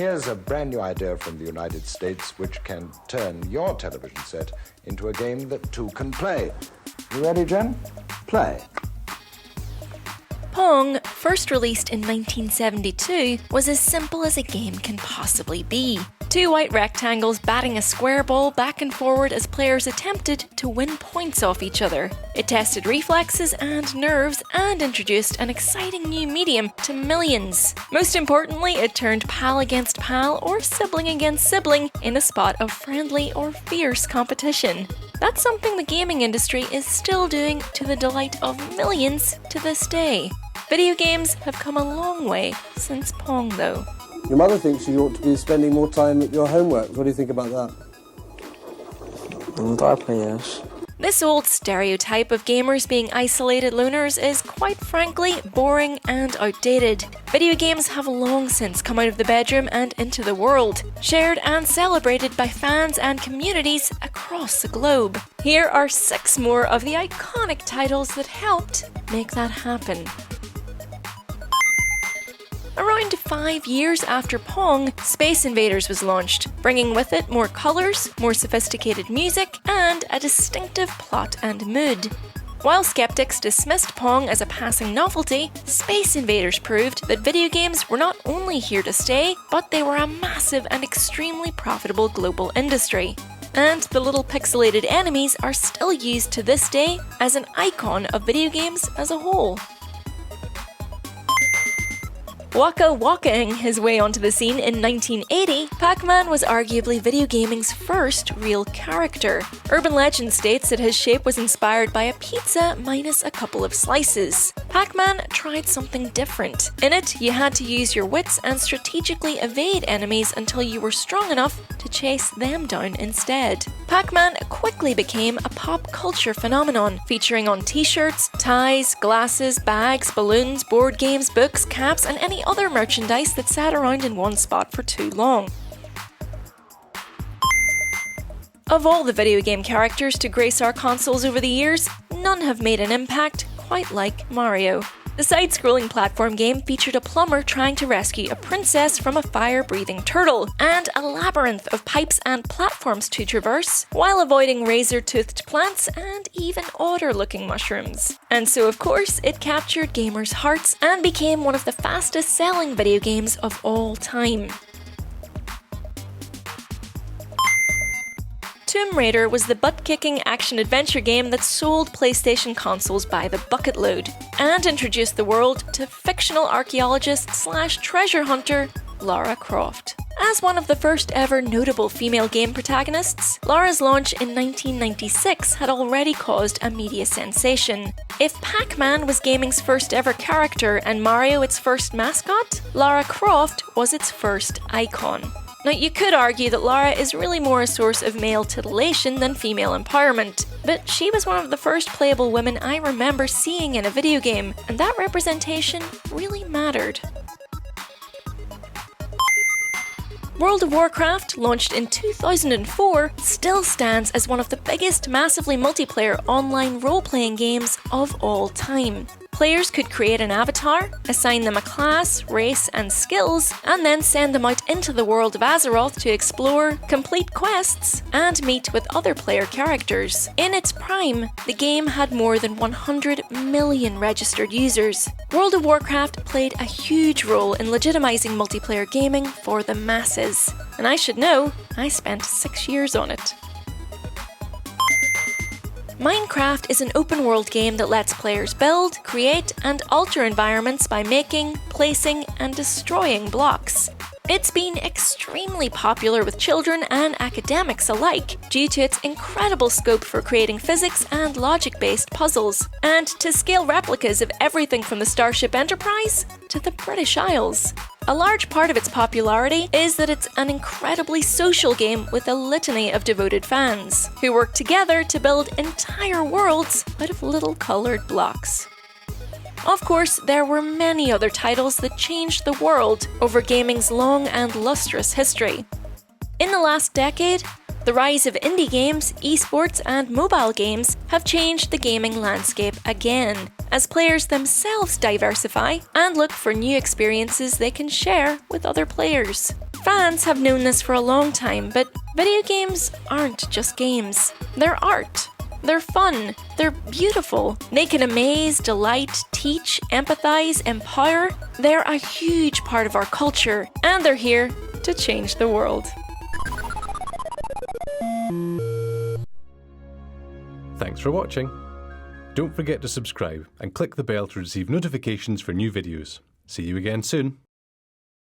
Here's a brand new idea from the United States which can turn your television set into a game that two can play. You ready, Jen? Play. Pong, first released in 1972, was as simple as a game can possibly be. Two white rectangles batting a square ball back and forward as players attempted to win points off each other. It tested reflexes and nerves and introduced an exciting new medium to millions. Most importantly, it turned pal against pal or sibling against sibling in a spot of friendly or fierce competition. That's something the gaming industry is still doing to the delight of millions to this day. Video games have come a long way since Pong, though. Your mother thinks you ought to be spending more time at your homework. What do you think about that? Yes. This old stereotype of gamers being isolated loners is, quite frankly, boring and outdated. Video games have long since come out of the bedroom and into the world, shared and celebrated by fans and communities across the globe. Here are 6 more of the iconic titles that helped make that happen. Around 5 years after Pong, Space Invaders was launched, bringing with it more colours, more sophisticated music, and a distinctive plot and mood. While skeptics dismissed Pong as a passing novelty, Space Invaders proved that video games were not only here to stay, but they were a massive and extremely profitable global industry. And the little pixelated enemies are still used to this day as an icon of video games as a whole. Waka-wakaing his way onto the scene in 1980, Pac-Man was arguably video gaming's first real character. Urban legend states that his shape was inspired by a pizza minus a couple of slices. Pac-Man tried something different. In it, you had to use your wits and strategically evade enemies until you were strong enough to chase them down instead. Pac-Man quickly became a pop culture phenomenon, featuring on t-shirts, ties, glasses, bags, balloons, board games, books, caps, and any other merchandise that sat around in one spot for too long. Of all the video game characters to grace our consoles over the years, none have made an impact quite like Mario. The side-scrolling platform game featured a plumber trying to rescue a princess from a fire-breathing turtle, and a labyrinth of pipes and platforms to traverse, while avoiding razor-toothed plants and even odder-looking mushrooms. And so, of course, it captured gamers' hearts and became one of the fastest-selling video games of all time. Tomb Raider was the butt-kicking action-adventure game that sold PlayStation consoles by the bucket load, and introduced the world to fictional archaeologist/treasure hunter Lara Croft. As one of the first ever notable female game protagonists, Lara's launch in 1996 had already caused a media sensation. If Pac-Man was gaming's first ever character and Mario its first mascot, Lara Croft was its first icon. Now, you could argue that Lara is really more a source of male titillation than female empowerment, but she was one of the first playable women I remember seeing in a video game, and that representation really mattered. World of Warcraft, launched in 2004, still stands as one of the biggest massively multiplayer online role-playing games of all time. Players could create an avatar, assign them a class, race, and skills, and then send them out into the world of Azeroth to explore, complete quests, and meet with other player characters. In its prime, the game had more than 100 million registered users. World of Warcraft played a huge role in legitimizing multiplayer gaming for the masses. And I should know, I spent 6 years on it. Minecraft is an open-world game that lets players build, create, and alter environments by making, placing, and destroying blocks. It's been extremely popular with children and academics alike due to its incredible scope for creating physics and logic-based puzzles, and to scale replicas of everything from the Starship Enterprise to the British Isles. A large part of its popularity is that it's an incredibly social game with a litany of devoted fans, who work together to build entire worlds out of little coloured blocks. Of course, there were many other titles that changed the world over gaming's long and lustrous history. In the last decade, the rise of indie games, esports, and mobile games have changed the gaming landscape again, as players themselves diversify and look for new experiences they can share with other players. Fans have known this for a long time, but video games aren't just games. They're art. They're fun. They're beautiful. They can amaze, delight, teach, empathize, empower. They're a huge part of our culture, and they're here to change the world. Thanks for watching. Don't forget to subscribe and click the bell to receive notifications for new videos. See you again soon.